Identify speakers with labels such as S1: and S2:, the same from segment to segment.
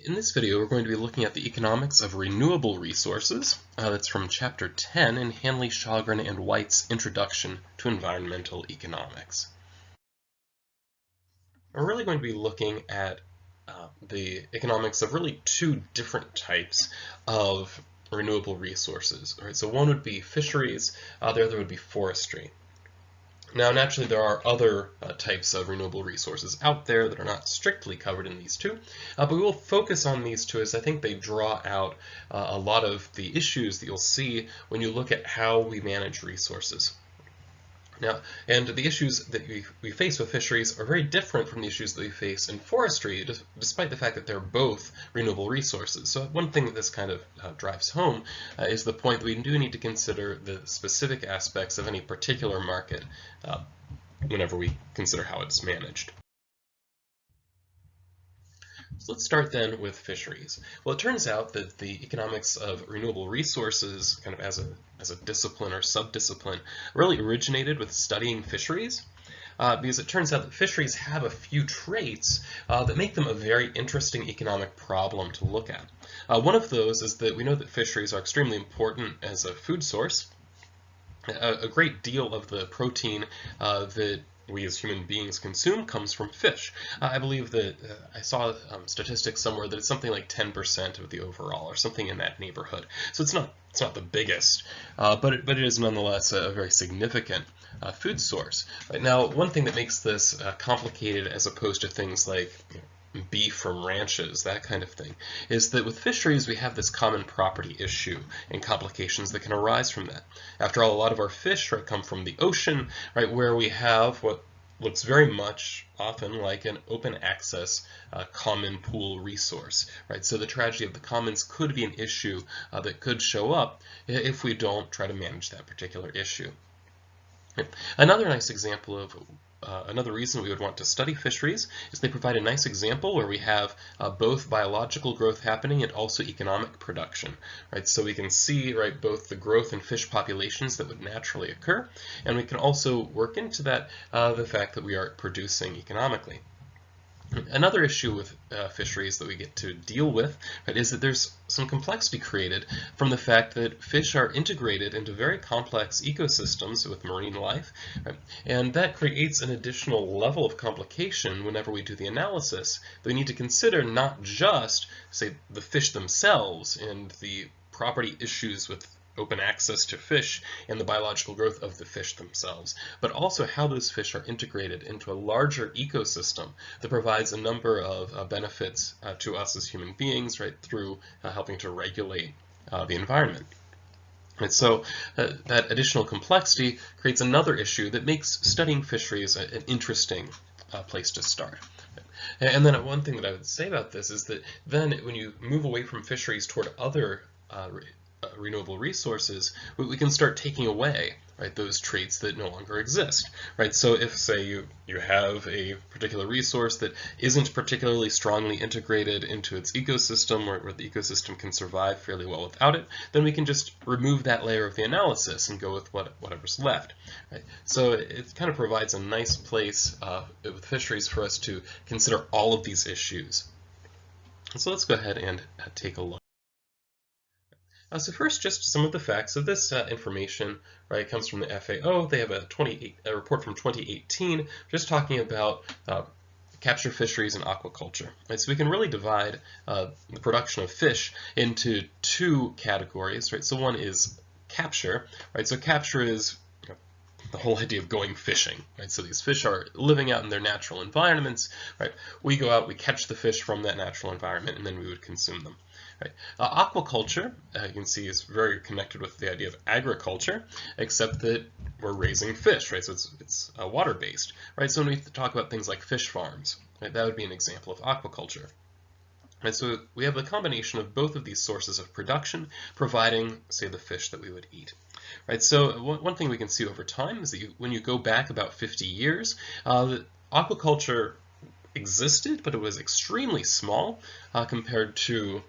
S1: In this video, we're going to be looking at the economics of renewable resources. That's from Chapter 10 in Hanley, Shogren, and White's Introduction to Environmental Economics. We're really going to be looking at the economics of really two different types of renewable resources. All right, so one would be fisheries, the other would be forestry. Now, naturally, there are other types of renewable resources out there that are not strictly covered in these two, but we will focus on these two as I think they draw out a lot of the issues that you'll see when you look at how we manage resources. Now, and the issues that we face with fisheries are very different from the issues that we face in forestry, despite the fact that they're both renewable resources. So one thing that this kind of drives home is the point that we do need to consider the specific aspects of any particular market whenever we consider how it's managed. So let's start then with fisheries. Well, it turns out that the economics of renewable resources, kind of as a discipline or sub-discipline, really originated with studying fisheries, because it turns out that fisheries have a few traits that make them a very interesting economic problem to look at. One of those is that we know that fisheries are extremely important as a food source. A great deal of the protein that we as human beings consume comes from fish. I believe that I saw statistics somewhere that it's something like 10% of the overall, or something in that neighborhood. So it's not the biggest, but it is nonetheless a very significant food source. Right now, one thing that makes this complicated as opposed to things like beef from ranches, that kind of thing, is that with fisheries we have this common property issue and complications that can arise from that. After all, a lot of our fish come from the ocean, right, where we have what looks very much often like an open access common pool resource, right? So the tragedy of the commons could be an issue that could show up if we don't try to manage that particular issue. Another nice example of another reason we would want to study fisheries is they provide a nice example where we have both biological growth happening and also economic production, right? So we can see, right, both the growth in fish populations that would naturally occur, and we can also work into that the fact that we are producing economically. Another issue with fisheries that we get to deal with, right, is that there's some complexity created from the fact that fish are integrated into very complex ecosystems with marine life, right? And that creates an additional level of complication whenever we do the analysis that we need to consider, not just, say, the fish themselves and the property issues with open access to fish and the biological growth of the fish themselves, but also how those fish are integrated into a larger ecosystem that provides a number of benefits to us as human beings, right, through helping to regulate the environment. And so that additional complexity creates another issue that makes studying fisheries an interesting place to start. And then one thing that I would say about this is that then when you move away from fisheries toward other renewable resources, we can start taking away, right, those traits that no longer exist, right? So if, say, you have a particular resource that isn't particularly strongly integrated into its ecosystem, where the ecosystem can survive fairly well without it, then we can just remove that layer of the analysis and go with whatever's left, right? So it kind of provides a nice place with fisheries for us to consider all of these issues. So let's go ahead and take a look. So first, just some of the facts of this information, right, comes from the FAO. They have a report from 2018 just talking about capture fisheries and aquaculture. Right? So we can really divide the production of fish into two categories. Right? So one is capture. Right? So capture is the whole idea of going fishing, right? So these fish are living out in their natural environments, right? We go out, we catch the fish from that natural environment, and then we would consume them, right? Aquaculture, you can see, is very connected with the idea of agriculture, except that we're raising fish, right? So it's water-based, right? So when we talk about things like fish farms, right, that would be an example of aquaculture. And so we have a combination of both of these sources of production providing, say, the fish that we would eat. Right, so one thing we can see over time is that when you go back about 50 years, aquaculture existed, but it was extremely small compared to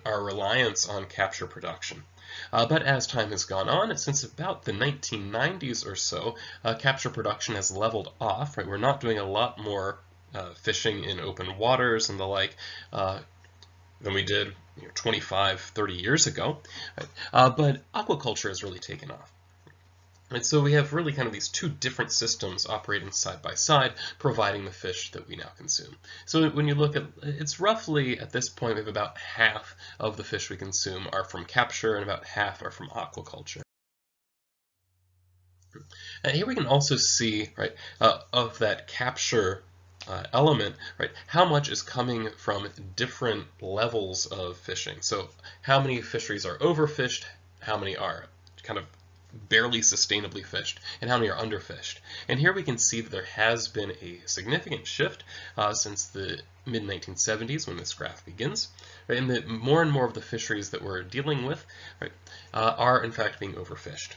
S1: our reliance on capture production. But as time has gone on, since about the 1990s or so, capture production has leveled off. Right, we're not doing a lot more fishing in open waters and the like than we did 25, 30 years ago, right? But aquaculture has really taken off. And so we have really kind of these two different systems operating side by side, providing the fish that we now consume. So when you look at, it's roughly, at this point, we have about half of the fish we consume are from capture and about half are from aquaculture. And here we can also see, right, of that capture element, right, how much is coming from different levels of fishing. So how many fisheries are overfished, how many are kind of barely sustainably fished, and how many are underfished. And here we can see that there has been a significant shift since the mid-1970s when this graph begins, right, and that more and more of the fisheries that we're dealing with, right, are in fact being overfished.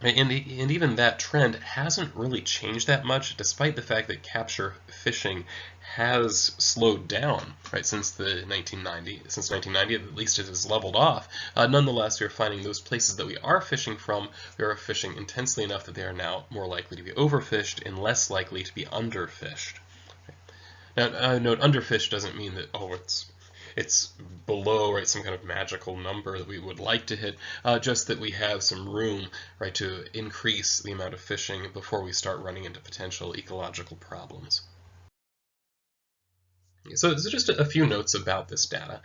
S1: And even that trend hasn't really changed that much, despite the fact that capture fishing has slowed down, right, since the 1990. Since 1990, at least it has leveled off. Nonetheless, we are finding those places that we are fishing from, we are fishing intensely enough that they are now more likely to be overfished and less likely to be underfished. Now, note underfished doesn't mean that, oh, it's below, right, some kind of magical number that we would like to hit, just that we have some room, right, to increase the amount of fishing before we start running into potential ecological problems. So just a few notes about this data.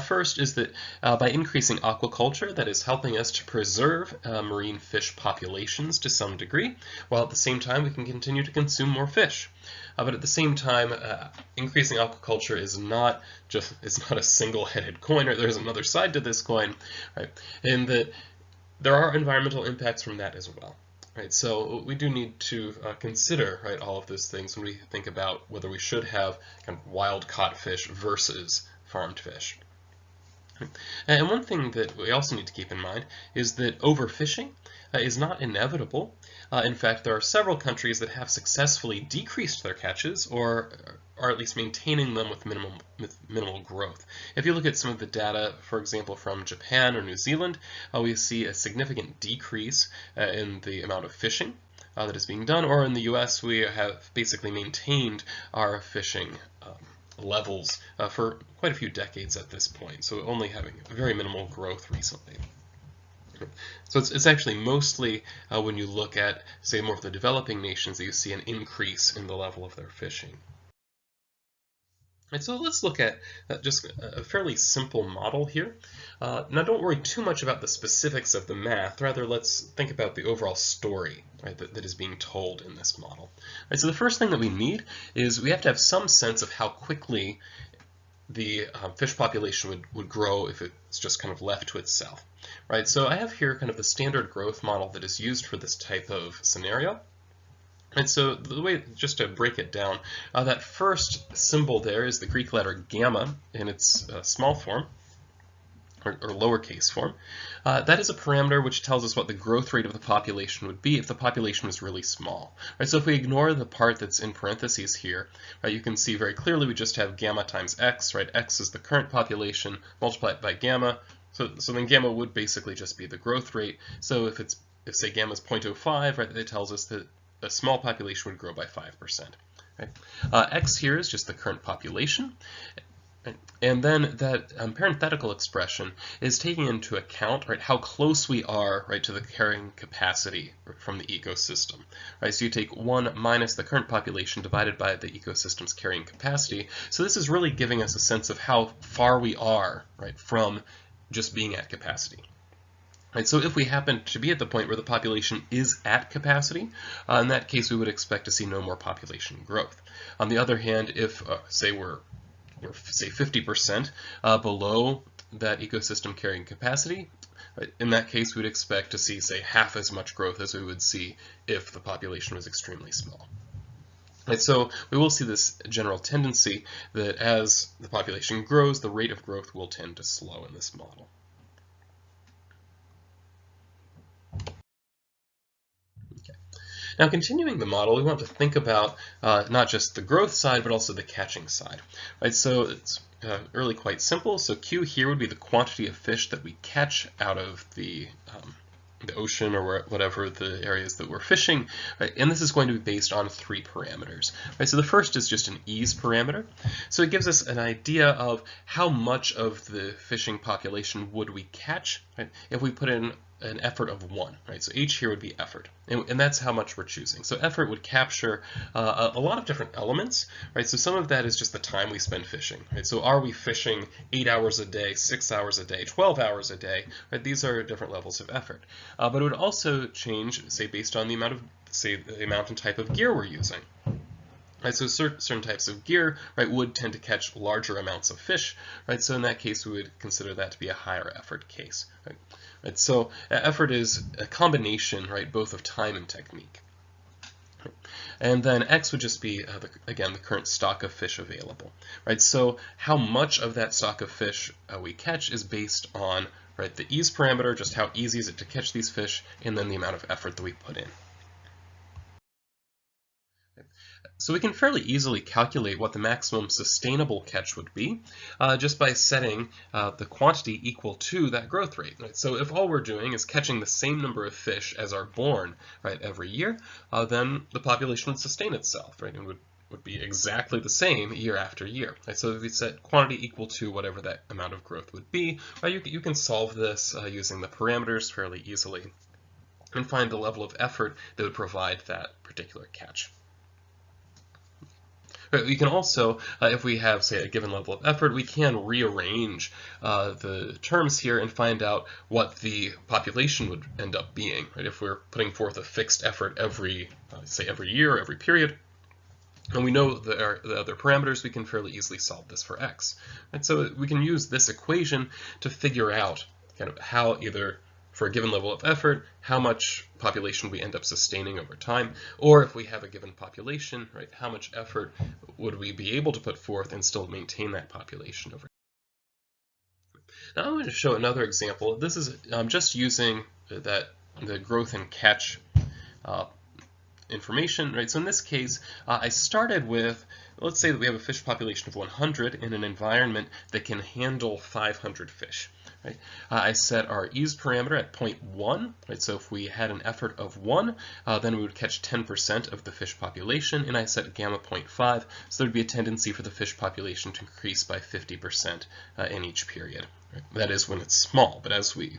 S1: First is that by increasing aquaculture, that is helping us to preserve marine fish populations to some degree, while at the same time we can continue to consume more fish. But at the same time, increasing aquaculture is not a single-headed coin, or there's another side to this coin, right? In that there are environmental impacts from that as well. Right, so we do need to consider, right, all of those things when we think about whether we should have kind of wild caught fish versus farmed fish. And one thing that we also need to keep in mind is that overfishing is not inevitable. In fact, there are several countries that have successfully decreased their catches or are at least maintaining them with minimal growth. If you look at some of the data, for example, from Japan or New Zealand, we see a significant decrease in the amount of fishing that is being done, or in the US, we have basically maintained our fishing levels for quite a few decades at this point, so only having very minimal growth recently. So it's actually mostly when you look at, say, more of the developing nations that you see an increase in the level of their fishing. And so let's look at just a fairly simple model here. Now don't worry too much about the specifics of the math, rather let's think about the overall story, right, that is being told in this model. Right, so the first thing that we need is we have to have some sense of how quickly the fish population would grow if it's just kind of left to itself. Right, so I have here kind of the standard growth model that is used for this type of scenario. And so the way, just to break it down, that first symbol there is the Greek letter gamma in its small form, or lowercase form. That is a parameter which tells us what the growth rate of the population would be if the population was really small. Right, so if we ignore the part that's in parentheses here, right, you can see very clearly we just have gamma times x, right? X is the current population, multiplied by gamma. So then gamma would basically just be the growth rate. So if say gamma is 0.05, right, it tells us that a small population would grow by 5%. Right? X here is just the current population. And then that parenthetical expression is taking into account, right, how close we are, right, to the carrying capacity from the ecosystem. Right? So you take 1 minus the current population divided by the ecosystem's carrying capacity. So this is really giving us a sense of how far we are, right, from just being at capacity. Right, so if we happen to be at the point where the population is at capacity, in that case we would expect to see no more population growth. On the other hand, if say we're say 50% below that ecosystem carrying capacity, right, in that case we'd expect to see, say, half as much growth as we would see if the population was extremely small. Right, so we will see this general tendency that as the population grows, the rate of growth will tend to slow in this model. Now, continuing the model, we want to think about not just the growth side, but also the catching side. Right? So it's really quite simple. So Q here would be the quantity of fish that we catch out of the the ocean or whatever the areas that we're fishing, right? And this is going to be based on 3 parameters, right? So the first is just an ease parameter. So it gives us an idea of how much of the fishing population would we catch, right, if we put in an effort of 1, right? So H here would be effort, and that's how much we're choosing. So effort would capture a lot of different elements, right? So some of that is just the time we spend fishing, right? So are we fishing 8 hours a day, 6 hours a day, 12 hours a day, right? These are different levels of effort. But it would also change, say, based on the amount of, say, the amount and type of gear we're using. Right, so certain types of gear, right, would tend to catch larger amounts of fish, right? So in that case, we would consider that to be a higher effort case, right? Right, so effort is a combination, right, both of time and technique. And then X would just be, again, the current stock of fish available, right? So how much of that stock of fish we catch is based on, right, the ease parameter, just how easy is it to catch these fish, and then the amount of effort that we put in. So we can fairly easily calculate what the maximum sustainable catch would be just by setting the quantity equal to that growth rate. Right? So if all we're doing is catching the same number of fish as are born, right, every year, then the population would sustain itself, right, and would be exactly the same year after year. Right? So if we set quantity equal to whatever that amount of growth would be, you can solve this using the parameters fairly easily and find the level of effort that would provide that particular catch. We can also, if we have, say, a given level of effort, we can rearrange the terms here and find out what the population would end up being. Right? If we're putting forth a fixed effort every, say, every year or every period, and we know the other parameters, we can fairly easily solve this for x. And so we can use this equation to figure out kind of how either for a given level of effort, how much population we end up sustaining over time, or if we have a given population, right, how much effort would we be able to put forth and still maintain that population over time. Now I'm going to show another example. This is just using the growth and catch information, right? So in this case, I started with, let's say that we have a fish population of 100 in an environment that can handle 500 fish. Right? I set our ease parameter at 0.1, right? So if we had an effort of 1, then we would catch 10% of the fish population, and I set gamma 0.5, so there'd be a tendency for the fish population to increase by 50% in each period. Right? That is when it's small, but as we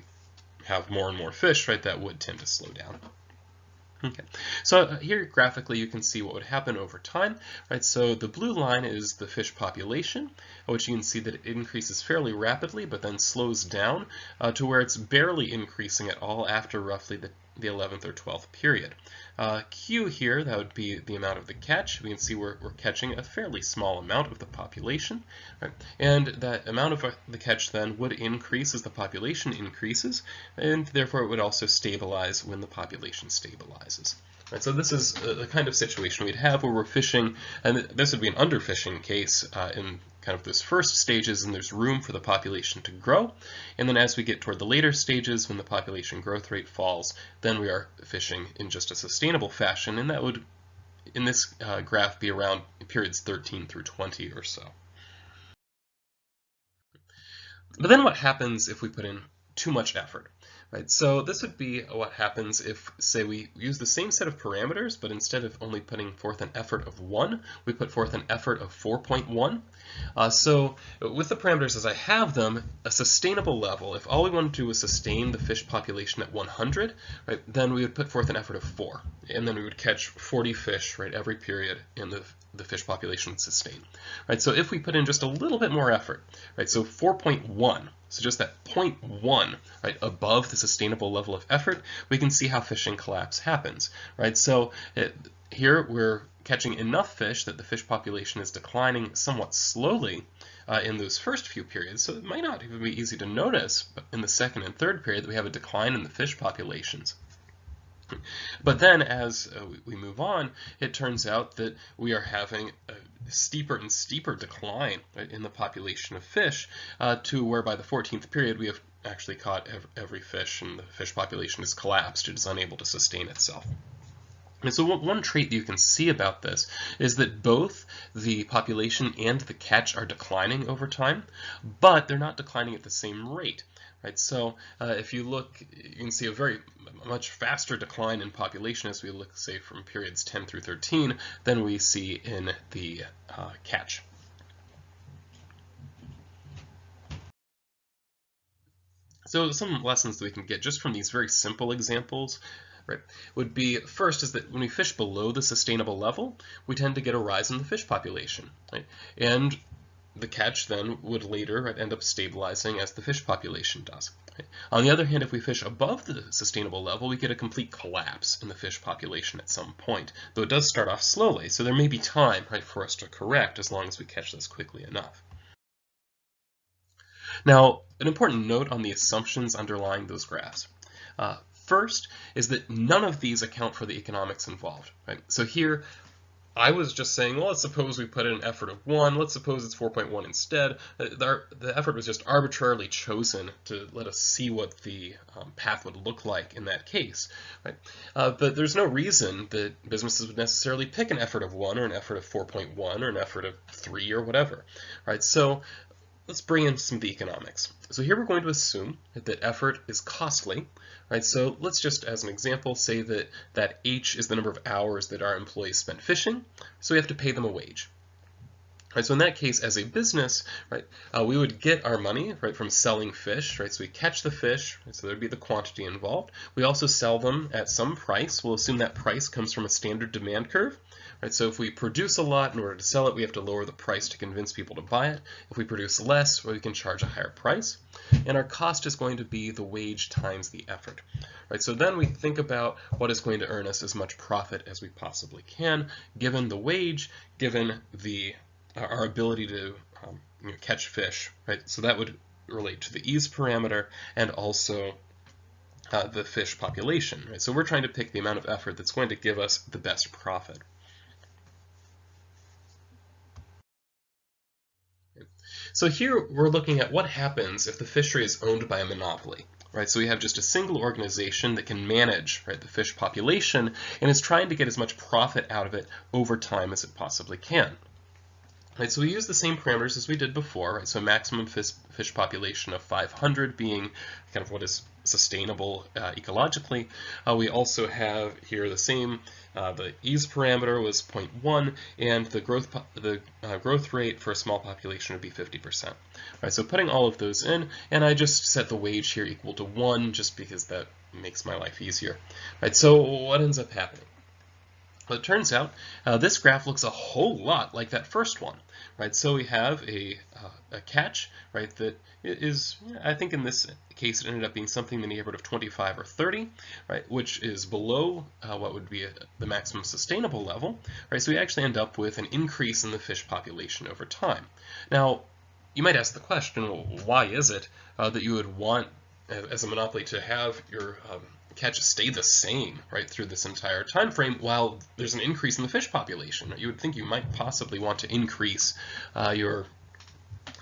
S1: have more and more fish, right, that would tend to slow down. Okay, so here graphically you can see what would happen over time, right? So the blue line is the fish population, which you can see that it increases fairly rapidly, but then slows down to where it's barely increasing at all after roughly the 11th or 12th period. Q here, that would be the amount of the catch. We can see we're catching a fairly small amount of the population, right? And that amount of the catch then would increase as the population increases, and therefore it would also stabilize when the population stabilizes. Right, so this is the kind of situation we'd have where we're fishing, and this would be an underfishing case in kind of those first stages, and there's room for the population to grow. And then as we get toward the later stages, when the population growth rate falls, then we are fishing in just a sustainable fashion, and that would, in this graph, be around periods 13 through 20 or so. But then what happens if we put in too much effort? Right, so this would be what happens if, say, we use the same set of parameters, but instead of only putting forth an effort of 1, we put forth an effort of 4.1. So with the parameters as I have them, a sustainable level, if all we want to do is sustain the fish population at 100, right, then we would put forth an effort of 4, and then we would catch 40 fish, right, every period in the fish population would sustain. Right, so if we put in just a little bit more effort, right, so 4.1, so just that 0.1, right, above the sustainable level of effort, we can see how fishing collapse happens, right? So here we're catching enough fish that the fish population is declining somewhat slowly in those first few periods, so it might not even be easy to notice in the second and third period that we have a decline in the fish populations. But then as we move on, it turns out that we are having a steeper and steeper decline, right, in the population of fish to where by the 14th period we have actually caught every fish and the fish population has collapsed. It is unable to sustain itself. And so one trait that you can see about this is that both the population and the catch are declining over time, but they're not declining at the same rate. right? So if you look, you can see a much faster decline in population as we look, say, from periods 10 through 13 than we see in the catch. So some lessons that we can get just from these very simple examples, right, would be first is that when we fish below the sustainable level, we tend to get a rise in the fish population, right? And the catch then would later, right, end up stabilizing as the fish population does. Right? On the other hand, if we fish above the sustainable level, we get a complete collapse in the fish population at some point, though it does start off slowly, so there may be time, right, for us to correct as long as we catch this quickly enough. Now, an important note on the assumptions underlying those graphs. First is that none of these account for the economics involved. Right? So here, I was just saying, well, let's suppose we put in an effort of 1. Let's suppose it's 4.1 instead. The effort was just arbitrarily chosen to let us see what the path would look like in that case. Right? But there's no reason that businesses would necessarily pick an effort of 1 or an effort of 4.1 or an effort of 3 or whatever. Right? So let's bring in some of the economics. So here we're going to assume that effort is costly, right? So let's just, as an example, say that H is the number of hours that our employees spent fishing, so we have to pay them a wage. Right, so in that case, as a business, right, we would get our money, right, from selling fish, right? So we catch the fish, right, so there'd be the quantity involved. We also sell them at some price. We'll assume that price comes from a standard demand curve, right? So if we produce a lot, in order to sell it, we have to lower the price to convince people to buy it. If we produce less, well, we can charge a higher price. And our cost is going to be the wage times the effort, right? So then we think about what is going to earn us as much profit as we possibly can, given the wage, given our ability to catch fish, right? So that would relate to the ease parameter and also the fish population, right? So we're trying to pick the amount of effort that's going to give us the best profit. So here we're looking at what happens if the fishery is owned by a monopoly. Right, so we have just a single organization that can manage, right, the fish population and is trying to get as much profit out of it over time as it possibly can. Right, so we use the same parameters as we did before, right? So maximum fish population of 500 being kind of what is sustainable ecologically. We also have here the same, the ease parameter was 0.1, and the growth rate for a small population would be 50%. Right, so putting all of those in, and I just set the wage here equal to 1 just because that makes my life easier. Right, so what ends up happening? Well, it turns out this graph looks a whole lot like that first one, right? So we have a catch, right, that is, I think in this case it ended up being something in the neighborhood of 25 or 30, right, which is below what would be the maximum sustainable level, right? So we actually end up with an increase in the fish population over time. Now, you might ask the question, well, why is it that you would want, as a monopoly, to have your catch stay the same right through this entire time frame while there's an increase in the fish population? You would think you might possibly want to increase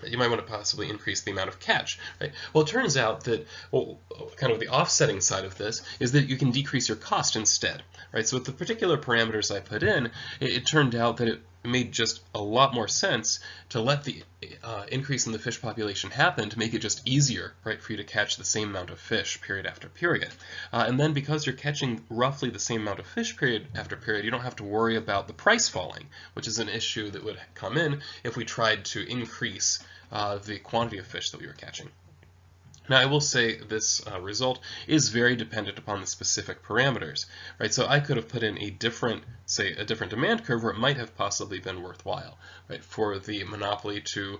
S1: you might want to possibly increase the amount of catch, right? Well, it turns out that, well, kind of the offsetting side of this is that you can decrease your cost instead, right? So with the particular parameters I put in, it turned out that it made just a lot more sense to let the increase in the fish population happen to make it just easier, right, for you to catch the same amount of fish period after period. And then because you're catching roughly the same amount of fish period after period, you don't have to worry about the price falling, which is an issue that would come in if we tried to increase the quantity of fish that we were catching. Now, I will say this result is very dependent upon the specific parameters, right? So I could have put in a different, say, a different demand curve where it might have possibly been worthwhile, right? For the monopoly to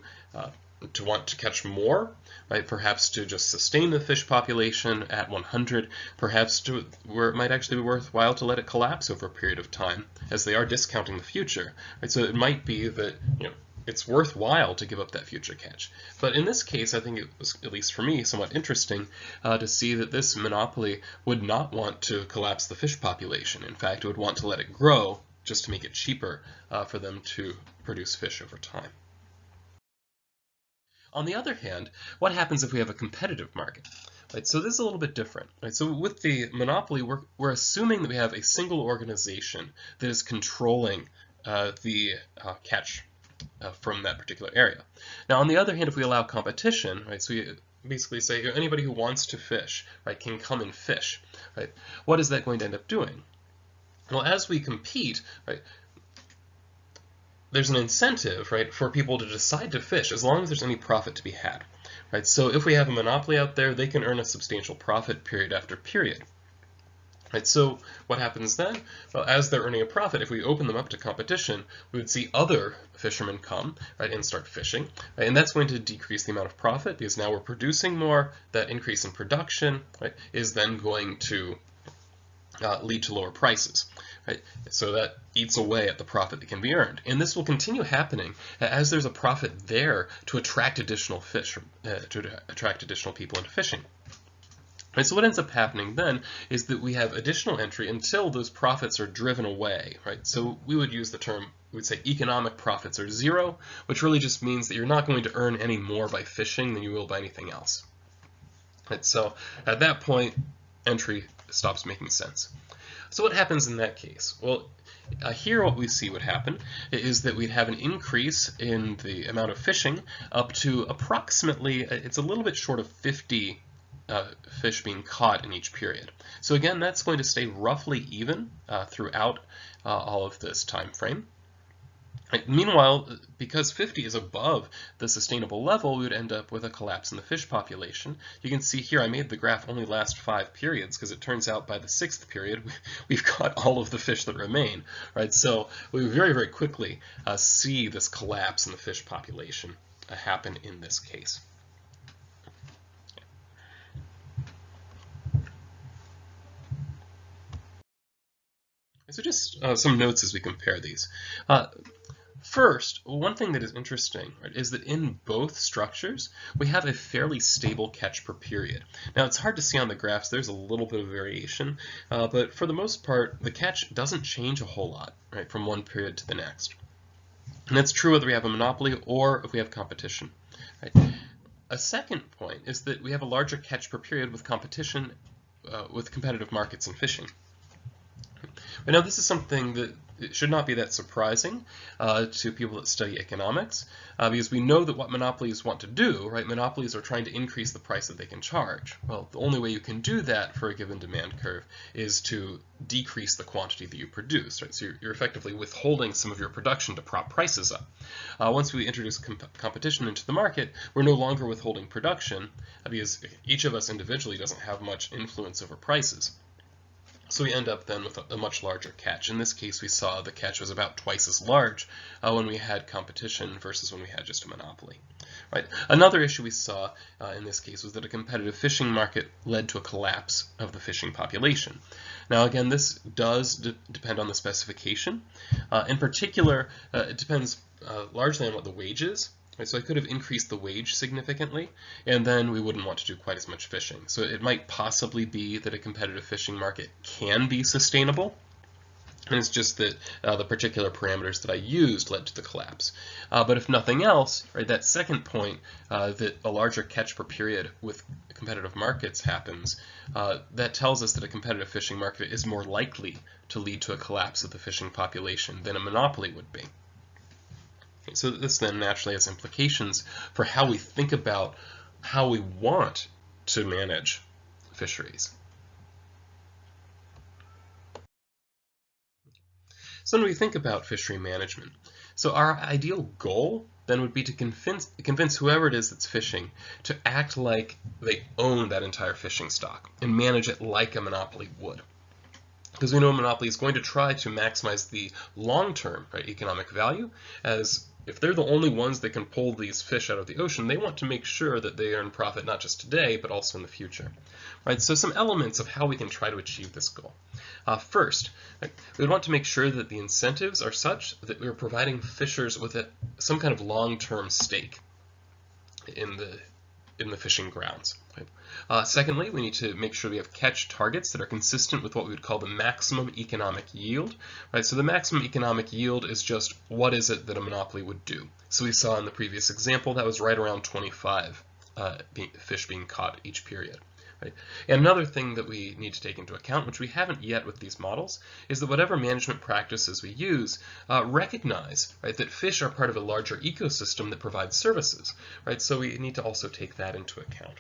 S1: want to catch more, right? Perhaps to just sustain the fish population at 100, perhaps to where it might actually be worthwhile to let it collapse over a period of time, as they are discounting the future, right? So it might be that, it's worthwhile to give up that future catch. But in this case, I think it was, at least for me, somewhat interesting to see that this monopoly would not want to collapse the fish population. In fact, it would want to let it grow just to make it cheaper for them to produce fish over time. On the other hand, what happens if we have a competitive market? Right, so this is a little bit different. Right? So with the monopoly, we're assuming that we have a single organization that is controlling the catch from that particular area. Now, on the other hand, if we allow competition, right, so basically say anybody who wants to fish, right, can come and fish, right? What is that going to end up doing? Well, as we compete, right, there's an incentive, right, for people to decide to fish as long as there's any profit to be had, right? So if we have a monopoly out there, they can earn a substantial profit period after period. Right, so what happens then? Well, as they're earning a profit, if we open them up to competition, we would see other fishermen come, right, and start fishing, right, and that's going to decrease the amount of profit because now we're producing more. That increase in production, right, is then going to lead to lower prices, right? So that eats away at the profit that can be earned, and this will continue happening as there's a profit there to attract additional fish, to attract additional people into fishing. Right, so what ends up happening then is that we have additional entry until those profits are driven away, right? So we would use the term, we would say economic profits are zero, which really just means that you're not going to earn any more by fishing than you will by anything else. Right, so at that point, entry stops making sense. So what happens in that case? Well, here what we see would happen is that we'd have an increase in the amount of fishing up to approximately, it's a little bit short of 50 fish being caught in each period. So again, that's going to stay roughly even throughout all of this time frame. Right. Meanwhile, because 50 is above the sustainable level, we would end up with a collapse in the fish population. You can see here I made the graph only last 5 periods because it turns out by the 6th period we've caught all of the fish that remain. Right. So we very, very quickly see this collapse in the fish population happen in this case. So just some notes as we compare these. First, one thing that is interesting, right, is that in both structures, we have a fairly stable catch per period. Now, it's hard to see on the graphs, there's a little bit of variation, but for the most part, the catch doesn't change a whole lot, right, from one period to the next. And that's true whether we have a monopoly or if we have competition. Right? A second point is that we have a larger catch per period with competition, with competitive markets in fishing. But now this is something that it should not be that surprising to people that study economics, because we know that what monopolies want to do, right? Monopolies are trying to increase the price that they can charge. Well, the only way you can do that for a given demand curve is to decrease the quantity that you produce, right? So you're effectively withholding some of your production to prop prices up. Once we introduce competition into the market, we're no longer withholding production because each of us individually doesn't have much influence over prices. So we end up then with a much larger catch. In this case, we saw the catch was about twice as large when we had competition versus when we had just a monopoly. Right. Another issue we saw in this case was that a competitive fishing market led to a collapse of the fishing population. Now again, this does depend on the specification. In particular, it depends largely on what the wage is. So I could have increased the wage significantly, and then we wouldn't want to do quite as much fishing. So it might possibly be that a competitive fishing market can be sustainable, and it's just that the particular parameters that I used led to the collapse. But if nothing else, right, that second point, that a larger catch per period with competitive markets happens, that tells us that a competitive fishing market is more likely to lead to a collapse of the fishing population than a monopoly would be. So this then naturally has implications for how we think about how we want to manage fisheries. So when we think about fishery management, so our ideal goal then would be to convince whoever it is that's fishing to act like they own that entire fishing stock and manage it like a monopoly would. Because we know a monopoly is going to try to maximize the long-term, right, economic value, as if they're the only ones that can pull these fish out of the ocean, they want to make sure that they earn profit not just today, but also in the future. Right, so some elements of how we can try to achieve this goal. First, right, we would want to make sure that the incentives are such that we're providing fishers with some kind of long-term stake in the fishing grounds. Right? Secondly, we need to make sure we have catch targets that are consistent with what we would call the maximum economic yield. Right? So the maximum economic yield is just what is it that a monopoly would do. So we saw in the previous example that was right around 25 fish being caught each period. Right? And another thing that we need to take into account, which we haven't yet with these models, is that whatever management practices we use recognize, right, that fish are part of a larger ecosystem that provides services. Right? So we need to also take that into account.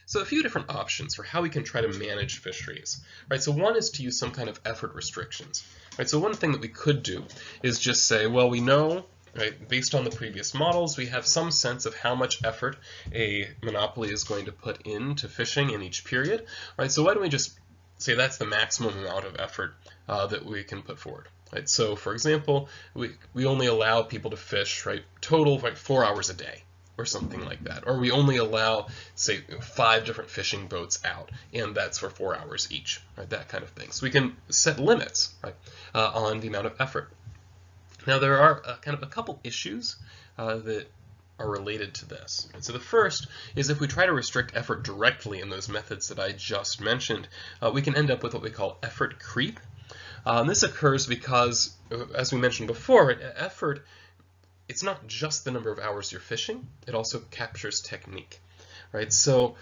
S1: So a few different options for how we can try to manage fisheries, right? So one is to use some kind of effort restrictions, right? So one thing that we could do is just say, well, we know, right, based on the previous models, we have some sense of how much effort a monopoly is going to put into fishing in each period, right? So why don't we just say that's the maximum amount of effort that we can put forward, right? So for example, we only allow people to fish, right, total, like 4 hours a day, or something like that. Or we only allow, say, 5 different fishing boats out, and that's for 4 hours each, right? That kind of thing. So we can set limits, right, on the amount of effort. Now there are kind of a couple issues that are related to this. And so the first is if we try to restrict effort directly in those methods that I just mentioned, we can end up with what we call effort creep. This occurs because, as we mentioned before, effort, it's not just the number of hours you're fishing, it also captures technique, right? So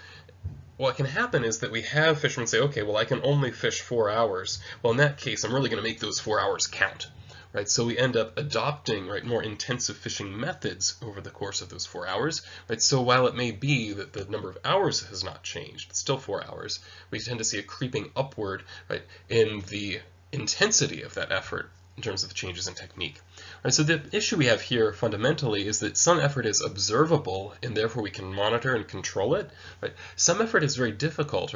S1: what can happen is that we have fishermen say, okay, well, I can only fish 4 hours. Well, in that case, I'm really going to make those 4 hours count, right? So we end up adopting, right, more intensive fishing methods over the course of those 4 hours, right? So while it may be that the number of hours has not changed, it's still 4 hours, we tend to see a creeping upward, right, in the intensity of that effort in terms of the changes in technique. Right, so the issue we have here fundamentally is that some effort is observable and therefore we can monitor and control it. Right? Some effort is very difficult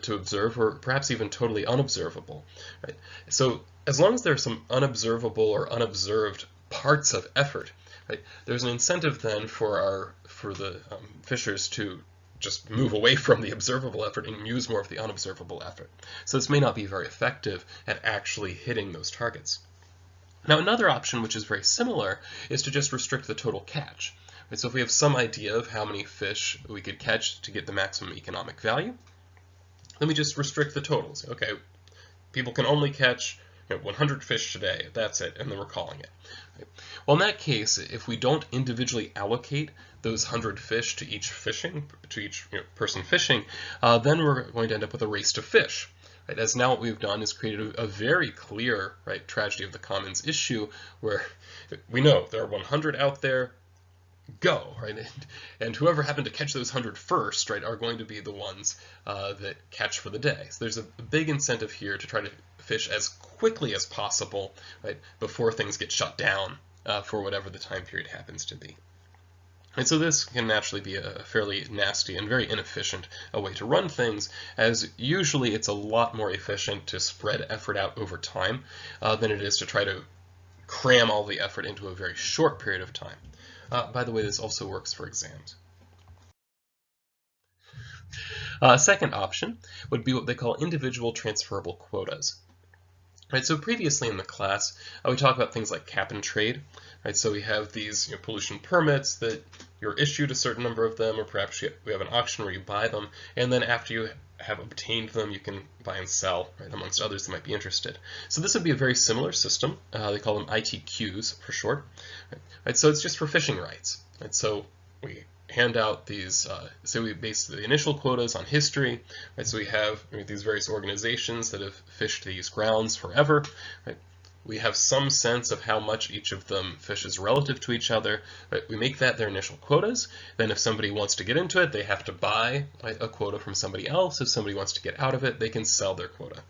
S1: to observe or perhaps even totally unobservable. Right? So as long as there are some unobservable or unobserved parts of effort, right, there's an incentive then for the fishers to just move away from the observable effort and use more of the unobservable effort. So this may not be very effective at actually hitting those targets. Now another option, which is very similar, is to just restrict the total catch. Right? So if we have some idea of how many fish we could catch to get the maximum economic value, then we just restrict the totals. Okay, people can only catch 100 fish today, that's it, and then we're calling it. Right? Well, in that case, if we don't individually allocate those 100 fish to each person fishing, then we're going to end up with a race to fish. Right? As now what we've done is created a very clear, right, tragedy of the commons issue where we know there are 100 out there, go, right? And whoever happened to catch those 100 first, right, are going to be the ones that catch for the day. So there's a big incentive here to try to fish as quickly as possible, right, before things get shut down for whatever the time period happens to be. And so this can naturally be a fairly nasty and very inefficient way to run things, as usually it's a lot more efficient to spread effort out over time than it is to try to cram all the effort into a very short period of time. By the way, this also works for exams. A second option would be what they call individual transferable quotas. Right, so previously in the class, we talked about things like cap and trade. Right, so we have these pollution permits that you're issued a certain number of them, or perhaps we have an auction where you buy them, and then after you have obtained them, you can buy and sell, right, amongst others that might be interested. So this would be a very similar system. They call them ITQs for short. Right, so it's just for fishing rights. Right, so we hand out these, say we base the initial quotas on history, right? So we have these various organizations that have fished these grounds forever, right? We have some sense of how much each of them fishes relative to each other, right? We make that their initial quotas. Then if somebody wants to get into it, they have to buy, right, a quota from somebody else. If somebody wants to get out of it, they can sell their quota.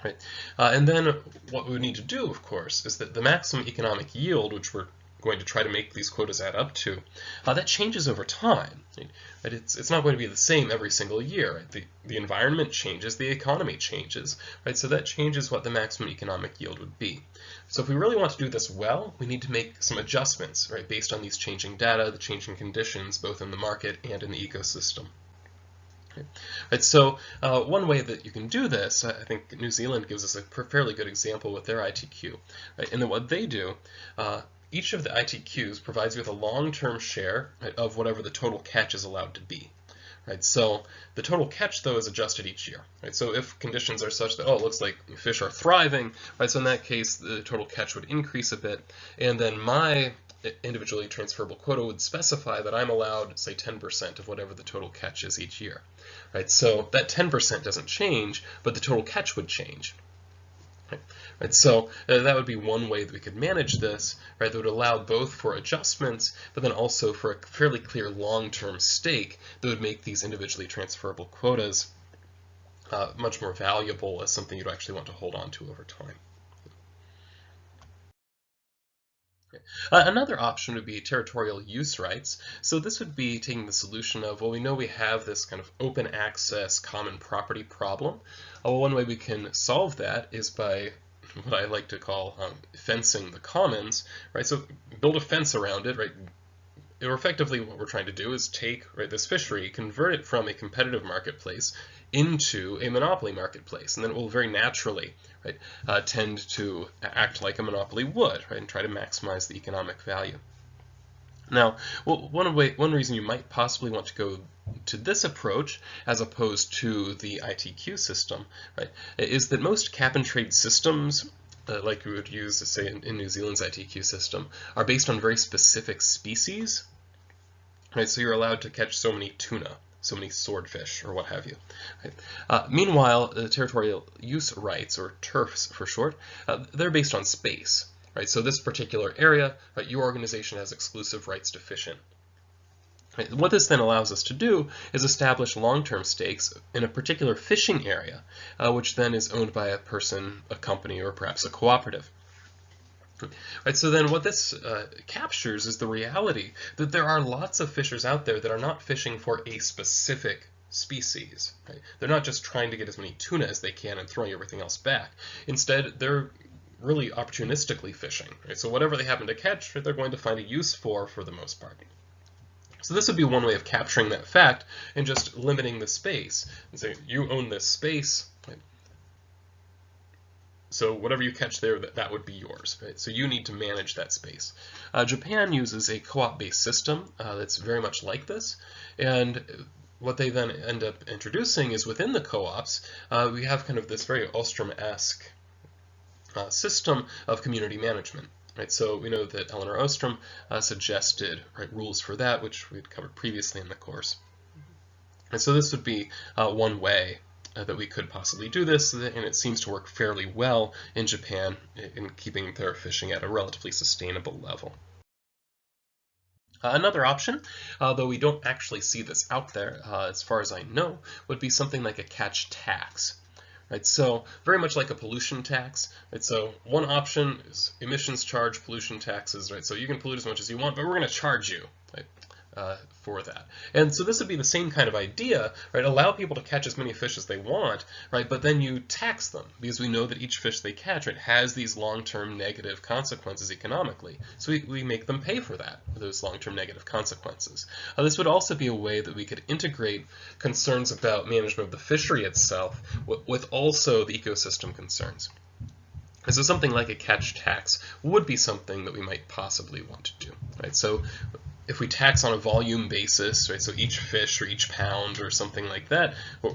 S1: Right? And then what we would need to do, of course, is that the maximum economic yield, which we're going to try to make these quotas add up to, that changes over time. Right? It's not going to be the same every single year. Right? The environment changes, the economy changes, right? So that changes what the maximum economic yield would be. So if we really want to do this well, we need to make some adjustments, right, based on these changing data, the changing conditions, both in the market and in the ecosystem. Right, so one way that you can do this, I think New Zealand gives us a fairly good example with their ITQ. Right? And then what they do, each of the ITQs provides you with a long-term share, right, of whatever the total catch is allowed to be. Right? So the total catch, though, is adjusted each year. Right? So if conditions are such that, oh, it looks like fish are thriving, right, so in that case, the total catch would increase a bit, and then my individually transferable quota would specify that I'm allowed, say, 10% of whatever the total catch is each year. Right? So that 10% doesn't change, but the total catch would change. Right, so that would be one way that we could manage this, right, that would allow both for adjustments, but then also for a fairly clear long-term stake that would make these individually transferable quotas much more valuable as something you'd actually want to hold on to over time. Another option would be territorial use rights. So this would be taking the solution of, well, we know we have this kind of open access common property problem. Well, one way we can solve that is by what I like to call fencing the commons, right? So build a fence around it, right? Or effectively what we're trying to do is take this fishery, convert it from a competitive marketplace into a monopoly marketplace, and then it will very naturally tend to act like a monopoly would, and try to maximize the economic value. Now, one reason you might possibly want to go to this approach as opposed to the ITQ system, right, is that most cap and trade systems like we would use, say, in New Zealand's ITQ system, are based on very specific species. Right, so you're allowed to catch so many tuna, so many swordfish, or what have you. Right? Meanwhile, the territorial use rights, or TERFs for short, they're based on space. Right? So this particular area, your organization has exclusive rights to fish in. Right? What this then allows us to do is establish long-term stakes in a particular fishing area, which then is owned by a person, a company, or perhaps a cooperative. Right, so then what this captures is the reality that there are lots of fishers out there that are not fishing for a specific species. Right? They're not just trying to get as many tuna as they can and throwing everything else back. Instead, they're really opportunistically fishing. Right? So whatever they happen to catch, they're going to find a use for the most part. So this would be one way of capturing that fact and just limiting the space. And say, you own this space, right? So whatever you catch there, that would be yours. Right? So you need to manage that space. Japan uses a co-op-based system that's very much like this. And what they then end up introducing is within the co-ops, we have kind of this very Ostrom-esque system of community management. Right, so we know that Eleanor Ostrom suggested rules for that, which we'd covered previously in the course. And so this would be one way that we could possibly do this, and it seems to work fairly well in Japan in keeping their fishing at a relatively sustainable level. Another option, though we don't actually see this out there as far as I know, would be something like a catch tax. Right, so very much like a pollution tax. Right, so one option is emissions charge, pollution taxes. Right, so you can pollute as much as you want, but we're going to charge you. Right, for that. And so this would be the same kind of idea, right? Allow people to catch as many fish as they want, right? But then you tax them because we know that each fish they catch, right, has these long-term negative consequences economically. So we make them pay for that, those long-term negative consequences. This would also be a way that we could integrate concerns about management of the fishery itself with also the ecosystem concerns. And so something like a catch tax would be something that we might possibly want to do, right? So if we tax on a volume basis, right, so each fish or each pound or something like that, we're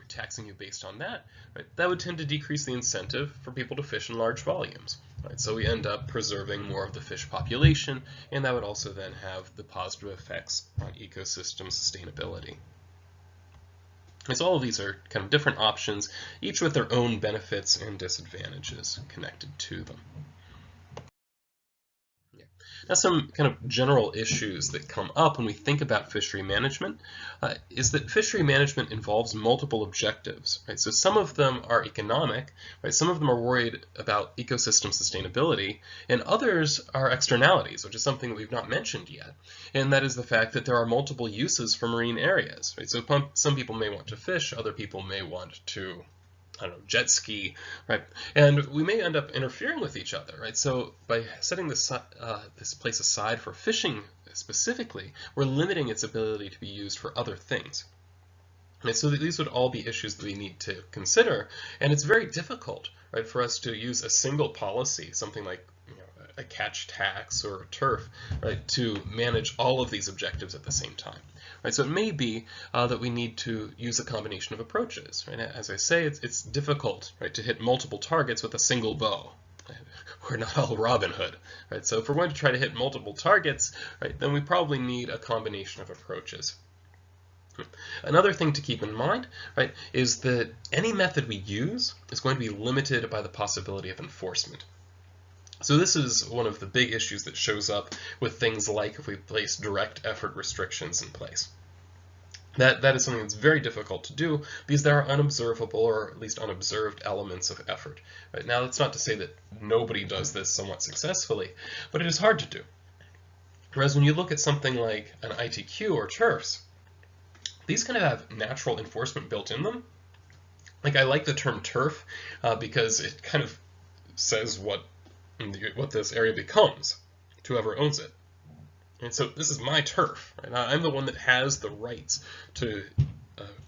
S1: taxing you based on that, right, that would tend to decrease the incentive for people to fish in large volumes. Right, so we end up preserving more of the fish population, and that would also then have the positive effects on ecosystem sustainability. And so all of these are kind of different options, each with their own benefits and disadvantages connected to them. Now, some kind of general issues that come up when we think about fishery management is that fishery management involves multiple objectives. Right? So some of them are economic, right? Some of them are worried about ecosystem sustainability, and others are externalities, which is something that we've not mentioned yet, and that is the fact that there are multiple uses for marine areas. Right? So some people may want to fish, other people may want to jet ski, right? And we may end up interfering with each other, right? So by setting this place aside for fishing specifically, we're limiting its ability to be used for other things. Right? So these would all be issues that we need to consider, and it's very difficult, right, for us to use a single policy, something like a catch tax or a turf, right, to manage all of these objectives at the same time. Right, so it may be that we need to use a combination of approaches. Right? As I say, it's difficult, right, to hit multiple targets with a single bow. Right? We're not all Robin Hood. Right? So if we're going to try to hit multiple targets, right, then we probably need a combination of approaches. Another thing to keep in mind, right, is that any method we use is going to be limited by the possibility of enforcement. So this is one of the big issues that shows up with things like if we place direct effort restrictions in place. That is something that's very difficult to do because there are unobservable or at least unobserved elements of effort. Right? Now, that's not to say that nobody does this somewhat successfully, but it is hard to do. Whereas when you look at something like an ITQ or turfs, these kind of have natural enforcement built in them. Like, I like the term turf because it kind of says what this area becomes to whoever owns it. And so this is my turf. Right? I'm the one that has the rights to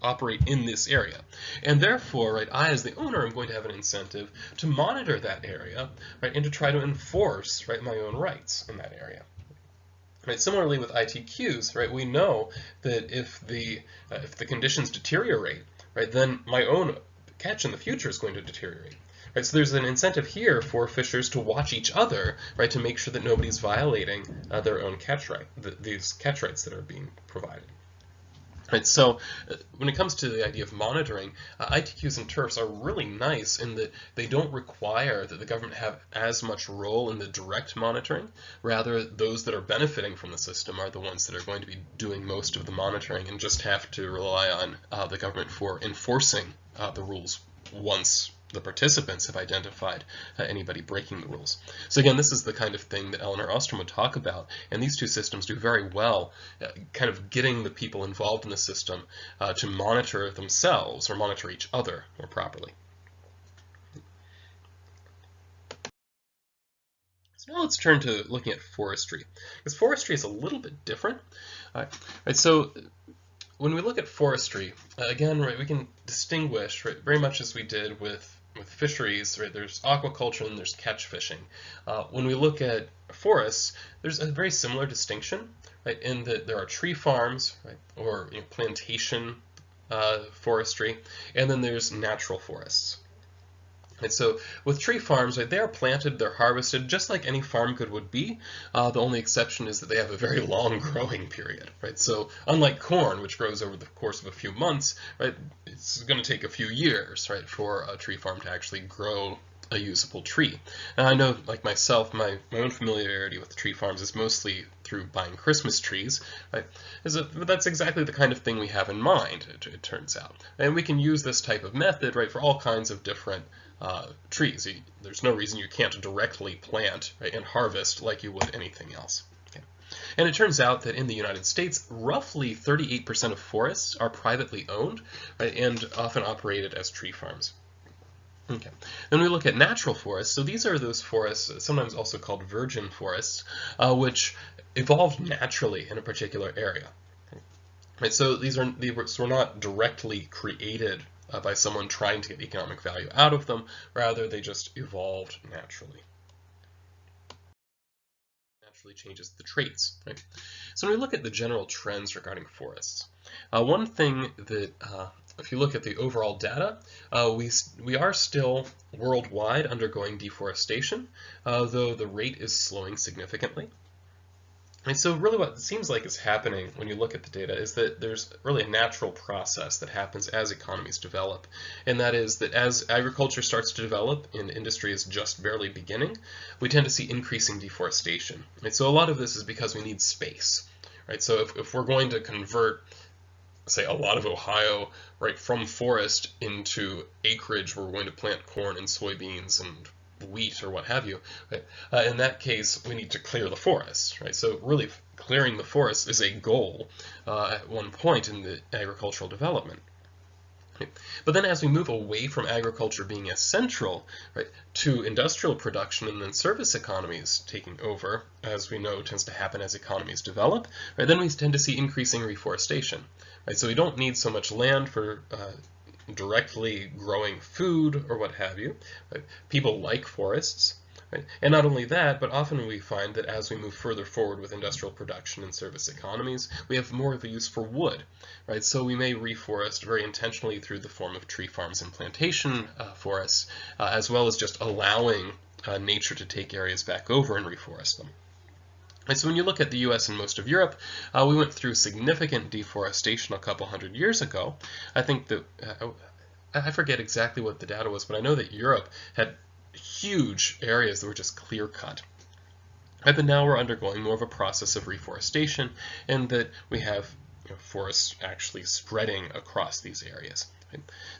S1: operate in this area. And therefore, right, I as the owner am going to have an incentive to monitor that area, right, and to try to enforce, right, my own rights in that area. Right, similarly with ITQs, right, we know that if the conditions deteriorate, right, then my own catch in the future is going to deteriorate. Right, so there's an incentive here for fishers to watch each other, right, to make sure that nobody's violating their own catch right, these catch rights that are being provided. Right, so when it comes to the idea of monitoring, ITQs and turfs are really nice in that they don't require that the government have as much role in the direct monitoring. Rather, those that are benefiting from the system are the ones that are going to be doing most of the monitoring and just have to rely on the government for enforcing the rules once the participants have identified anybody breaking the rules. So again, this is the kind of thing that Eleanor Ostrom would talk about, and these two systems do very well kind of getting the people involved in the system to monitor themselves or monitor each other more properly. So now let's turn to looking at forestry, because forestry is a little bit different. Right, so when we look at forestry, again, right, we can distinguish, right, very much as we did with fisheries, right, there's aquaculture and there's catch fishing. When we look at forests, there's a very similar distinction, right, in that there are tree farms, right, or plantation forestry, and then there's natural forests. And so with tree farms, right, they are planted, they're harvested, just like any farm good would be. The only exception is that they have a very long growing period, right? So unlike corn, which grows over the course of a few months, right, it's going to take a few years, right, for a tree farm to actually grow a usable tree. And I know, like myself, my own familiarity with tree farms is mostly through buying Christmas trees, right? But that's exactly the kind of thing we have in mind, it turns out. And we can use this type of method, right, for all kinds of different trees. There's no reason you can't directly plant, right, and harvest like you would anything else. Okay. And it turns out that in the United States, roughly 38% of forests are privately owned, right, and often operated as tree farms. Okay. Then we look at natural forests. So these are those forests, sometimes also called virgin forests, which evolved naturally in a particular area. Right. So these were not directly created by someone trying to get economic value out of them. Rather, they just evolved naturally. Naturally changes the traits. Right? So when we look at the general trends regarding forests, one thing that if you look at the overall data, we are still worldwide undergoing deforestation, though the rate is slowing significantly. And so really what it seems like is happening when you look at the data is that there's really a natural process that happens as economies develop. And that is that as agriculture starts to develop and industry is just barely beginning, we tend to see increasing deforestation. And so a lot of this is because we need space. Right? So if we're going to convert, say, a lot of Ohio, right, from forest into acreage where we're going to plant corn and soybeans and wheat or what have you, right? In that case, we need to clear the forest, right? So really clearing the forest is a goal at one point in the agricultural development. Right? But then as we move away from agriculture being as central, right, to industrial production and then service economies taking over, as we know tends to happen as economies develop, right, then we tend to see increasing reforestation. Right? So we don't need so much land for directly growing food or what have you. Right? People like forests. Right? And not only that, but often we find that as we move further forward with industrial production and service economies, we have more of a use for wood. Right? So we may reforest very intentionally through the form of tree farms and plantation forests, as well as just allowing nature to take areas back over and reforest them. And so when you look at the US and most of Europe, we went through significant deforestation a couple hundred years ago. I think that, I forget exactly what the data was, but I know that Europe had huge areas that were just clear cut. But now we're undergoing more of a process of reforestation, and that we have forests actually spreading across these areas.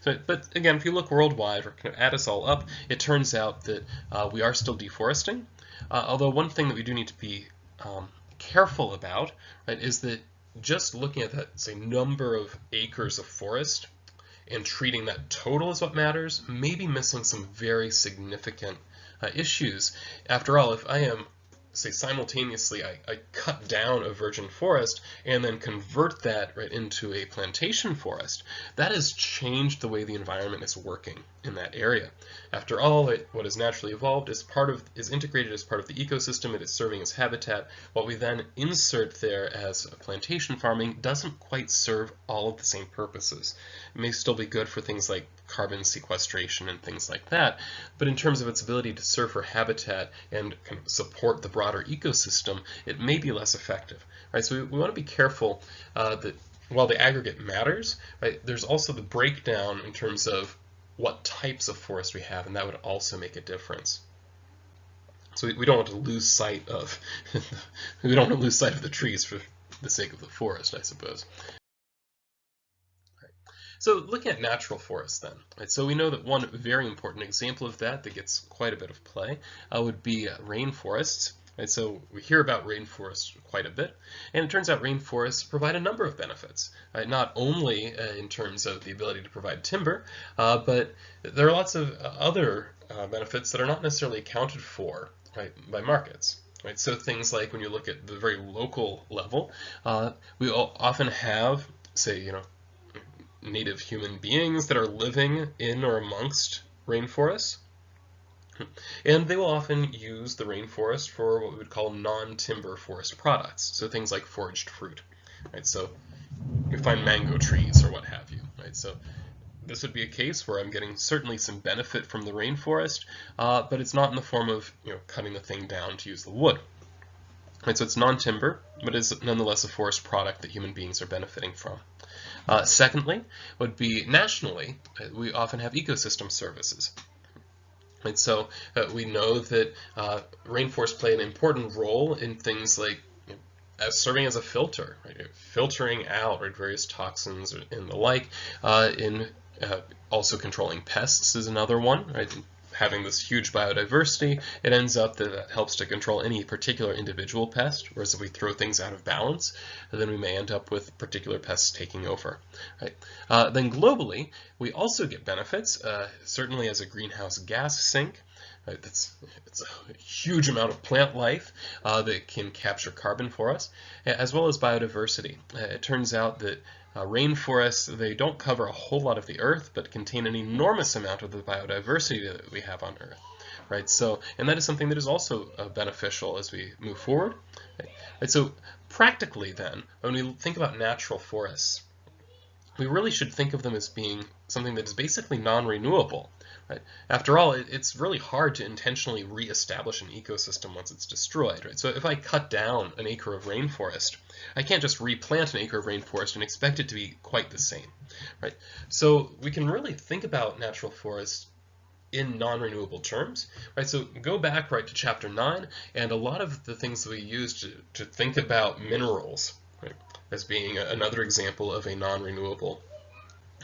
S1: So, but again, if you look worldwide, or kind of add us all up, it turns out that we are still deforesting. Although one thing that we do need to be careful about, right, is that just looking at that, say, number of acres of forest and treating that total as what matters may be missing some very significant issues. After all, if I am, say, simultaneously I cut down a virgin forest and then convert that right into a plantation forest, that has changed the way the environment is working in that area. After all, what is naturally evolved is integrated as part of the ecosystem. It is serving as habitat. What we then insert there as plantation farming doesn't quite serve all of the same purposes. It may still be good for things like carbon sequestration and things like that, but in terms of its ability to serve for habitat and kind of support the broader ecosystem, it may be less effective. Right? So we want to be careful that while the aggregate matters, right, there's also the breakdown in terms of what types of forest we have, and that would also make a difference. So we don't want to lose sight of we don't want to lose sight of the trees for the sake of the forest, I suppose. So looking at natural forests then, right, so we know that one very important example of that gets quite a bit of play would be rainforests. Right, so we hear about rainforests quite a bit, and it turns out rainforests provide a number of benefits, right? Not only in terms of the ability to provide timber, but there are lots of other benefits that are not necessarily accounted for, right, by markets. Right? So things like when you look at the very local level, we often have, say, native human beings that are living in or amongst rainforests. And they will often use the rainforest for what we would call non-timber forest products, so things like foraged fruit. Right? So you find mango trees or what have you. Right? So this would be a case where I'm getting certainly some benefit from the rainforest, but it's not in the form of cutting the thing down to use the wood. Right? So it's non-timber, but is nonetheless a forest product that human beings are benefiting from. Secondly, would be nationally, we often have ecosystem services. Right, so we know that rainforests play an important role in things like as serving as a filter, right, filtering out right, various toxins and the like. Also controlling pests is another one. Right? Having this huge biodiversity, it ends up that it helps to control any particular individual pest, whereas if we throw things out of balance, then we may end up with particular pests taking over. Right? Then globally, we also get benefits, certainly as a greenhouse gas sink. Right? It's a huge amount of plant life that can capture carbon for us, as well as biodiversity. It turns out that rainforests, they don't cover a whole lot of the Earth, but contain an enormous amount of the biodiversity that we have on Earth. Right? So, and that is something that is also beneficial as we move forward. Right? So practically then, when we think about natural forests, we really should think of them as being something that is basically non-renewable. Right? After all, it's really hard to intentionally re-establish an ecosystem once it's destroyed. Right? So if I cut down an acre of rainforest, I can't just replant an acre of rainforest and expect it to be quite the same. Right? So we can really think about natural forests in non-renewable terms. Right? So go back right to chapter 9, and a lot of the things that we use to think about minerals, right, as being another example of a non-renewable.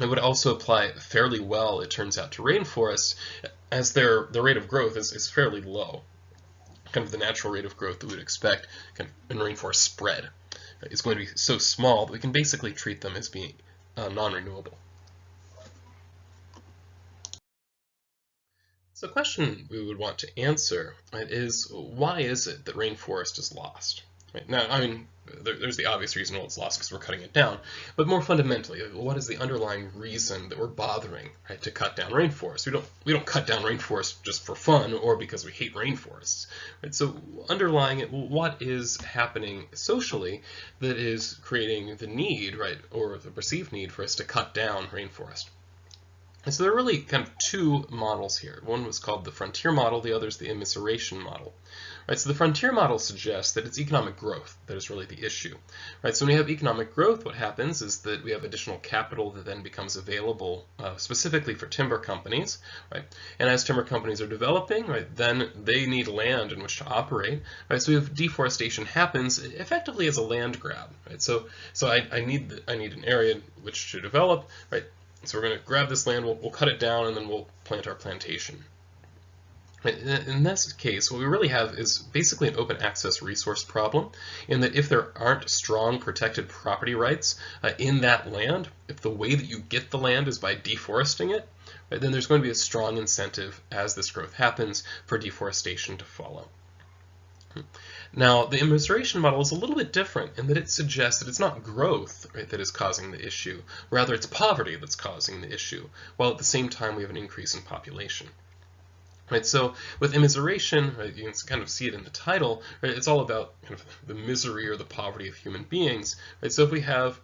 S1: It would also apply fairly well, it turns out, to rainforests, as their rate of growth is fairly low. Kind of the natural rate of growth that we would expect in rainforest spread is going to be so small that we can basically treat them as being non-renewable. So the question we would want to answer, right, is why is it that rainforest is lost? Right? Now, I mean, there's the obvious reason why it's lost because we're cutting it down, but more fundamentally, what is the underlying reason that we're bothering, right, to cut down rainforests? We don't cut down rainforests just for fun or because we hate rainforests. Right? So underlying it, what is happening socially that is creating the need, right, or the perceived need for us to cut down rainforest? And so there are really kind of two models here. One was called the frontier model, the other is the immiseration model. Right, so the frontier model suggests that it's economic growth that is really the issue. Right, so when we have economic growth, what happens is that we have additional capital that then becomes available specifically for timber companies. Right, and as timber companies are developing, right, then they need land in which to operate. Right, so we have deforestation happens effectively as a land grab. Right, so I need an area in which to develop. Right, so we're going to grab this land, we'll cut it down, and then we'll plant our plantation. In this case, what we really have is basically an open access resource problem, in that if there aren't strong protected property rights in that land, if the way that you get the land is by deforesting it, right, then there's going to be a strong incentive as this growth happens for deforestation to follow. Now, the immiseration model is a little bit different in that it suggests that it's not growth, right, that is causing the issue, rather it's poverty that's causing the issue, while at the same time we have an increase in population. Right, so with immiseration, right, you can kind of see it in the title, right, it's all about kind of the misery or the poverty of human beings. Right, so if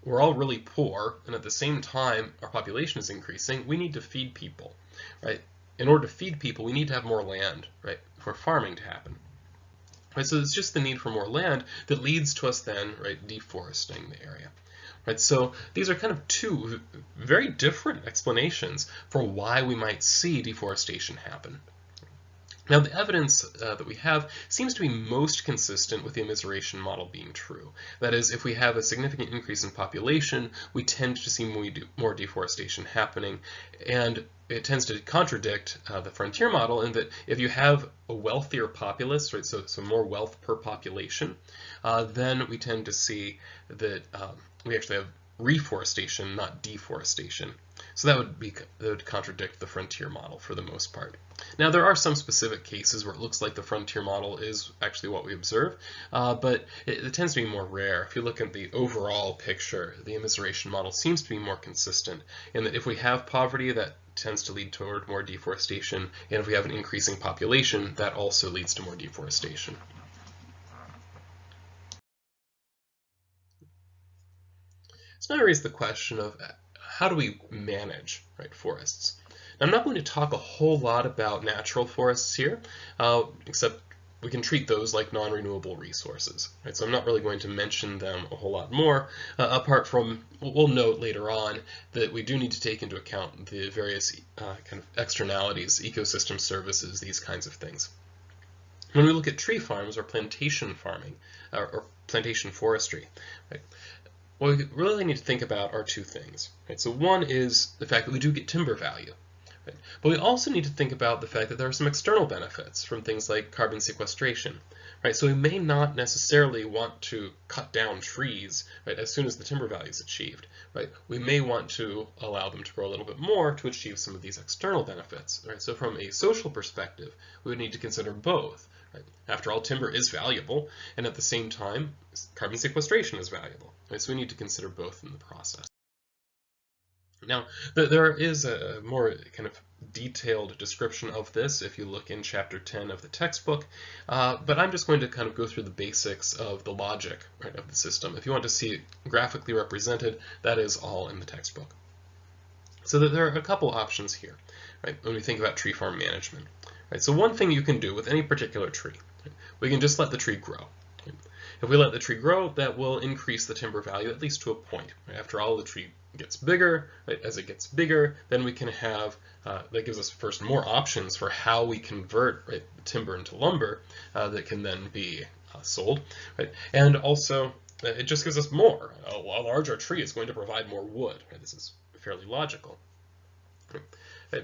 S1: we're all really poor, and at the same time our population is increasing, we need to feed people. Right? In order to feed people, we need to have more land, right, for farming to happen. Right, so it's just the need for more land that leads to us then, right, deforesting the area. Right, so these are kind of two very different explanations for why we might see deforestation happen. Now, the evidence that we have seems to be most consistent with the immiseration model being true. That is, if we have a significant increase in population, we tend to see more deforestation happening, and it tends to contradict the frontier model in that if you have a wealthier populace, right, so more wealth per population, then we tend to see that we actually have reforestation, not deforestation. So that would contradict the frontier model for the most part. Now, there are some specific cases where it looks like the frontier model is actually what we observe, but it tends to be more rare. If you look at the overall picture, the immiseration model seems to be more consistent in that if we have poverty, that tends to lead toward more deforestation, and if we have an increasing population, that also leads to more deforestation. So now I raise the question of how do we manage, right, forests? Now, I'm not going to talk a whole lot about natural forests here, except we can treat those like non-renewable resources. Right? So I'm not really going to mention them a whole lot more, apart from we'll note later on that we do need to take into account the various kind of externalities, ecosystem services, these kinds of things. When we look at tree farms or plantation farming, or plantation forestry, right, what we really need to think about are two things. Right? So one is the fact that we do get timber value. Right? But we also need to think about the fact that there are some external benefits from things like carbon sequestration. Right? So we may not necessarily want to cut down trees, right, as soon as the timber value is achieved. Right? We may want to allow them to grow a little bit more to achieve some of these external benefits. Right? So from a social perspective, we would need to consider both. Right? After all, timber is valuable, and at the same time, carbon sequestration is valuable. Right? So we need to consider both in the process. Now, there is a more kind of detailed description of this if you look in chapter 10 of the textbook, but I'm just going to kind of go through the basics of the logic, right, of the system. If you want to see it graphically represented, that is all in the textbook. So there are a couple options here, right, when we think about tree farm management. Right, so one thing you can do with any particular tree, right, we can just let the tree grow. Right? If we let the tree grow, that will increase the timber value at least to a point. Right? After all, the tree gets bigger. Right? As it gets bigger, then we can have, that gives us first more options for how we convert, right, timber into lumber that can then be sold. Right? And also, it just gives us more. A larger tree is going to provide more wood. Right? This is fairly logical. Right?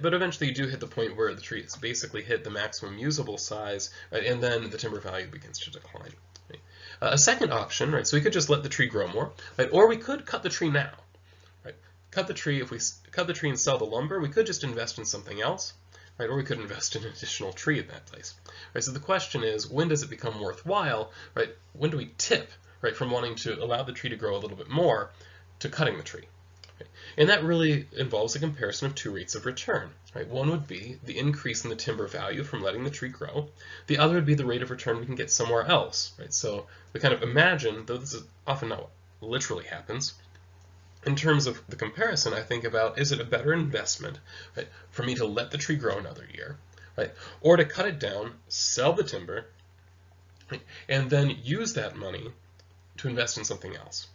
S1: But eventually you do hit the point where the tree has basically hit the maximum usable size, right? And then the timber value begins to decline. Right? A second option, right? So we could just let the tree grow more, right? Or we could cut the tree now. Right? Cut the tree. If we cut the tree and sell the lumber, we could just invest in something else, right? Or we could invest in an additional tree in that place. Right? So the question is, when does it become worthwhile? Right? When do we tip, right, from wanting to allow the tree to grow a little bit more to cutting the tree? And that really involves a comparison of two rates of return. Right? One would be the increase in the timber value from letting the tree grow. The other would be the rate of return we can get somewhere else. Right? So we kind of imagine, though this is often not what literally happens, In terms of the comparison, I think about, is it a better investment, right, for me to let the tree grow another year, right, or to cut it down, sell the timber, right, and then use that money to invest in something else?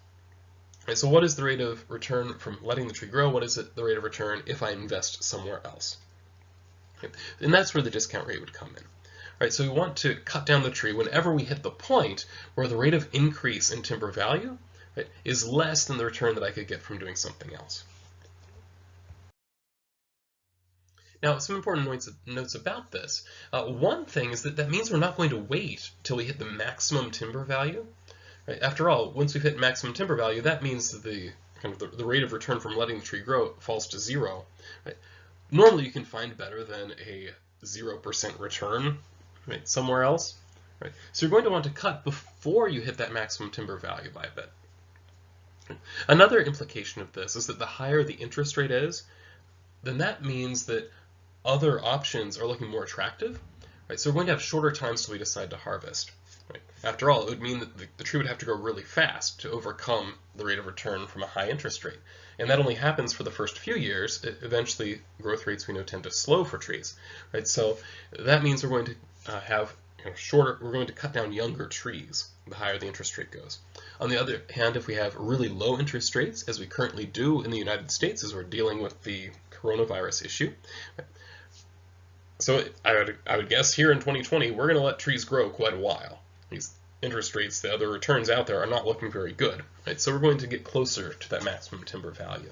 S1: Right, so what is the rate of return from letting the tree grow? What is the rate of return if I invest somewhere else? Right, and that's where the discount rate would come in. Right, so we want to cut down the tree whenever we hit the point where the rate of increase in timber value, right, is less than the return that I could get from doing something else. Now, some important notes about this. One thing is that means we're not going to wait till we hit the maximum timber value. Right? After all, once we've hit maximum timber value, that means that the rate of return from letting the tree grow falls to 0. Right? Normally, you can find better than a 0% return, right, somewhere else. Right? So you're going to want to cut before you hit that maximum timber value by a bit. Another implication of this is that the higher the interest rate is, then that means that other options are looking more attractive. Right? So we're going to have shorter times till we decide to harvest. Right? After all, it would mean that the tree would have to grow really fast to overcome the rate of return from a high interest rate. And that only happens for the first few years. Eventually, growth rates we know tend to slow for trees. Right? So that means we're going to have we're going to cut down younger trees the higher the interest rate goes. On the other hand, if we have really low interest rates, as we currently do in the United States as we're dealing with the coronavirus issue, so I would guess here in 2020, we're going to let trees grow quite a while. These interest rates, the other returns out there are not looking very good. Right? So we're going to get closer to that maximum timber value.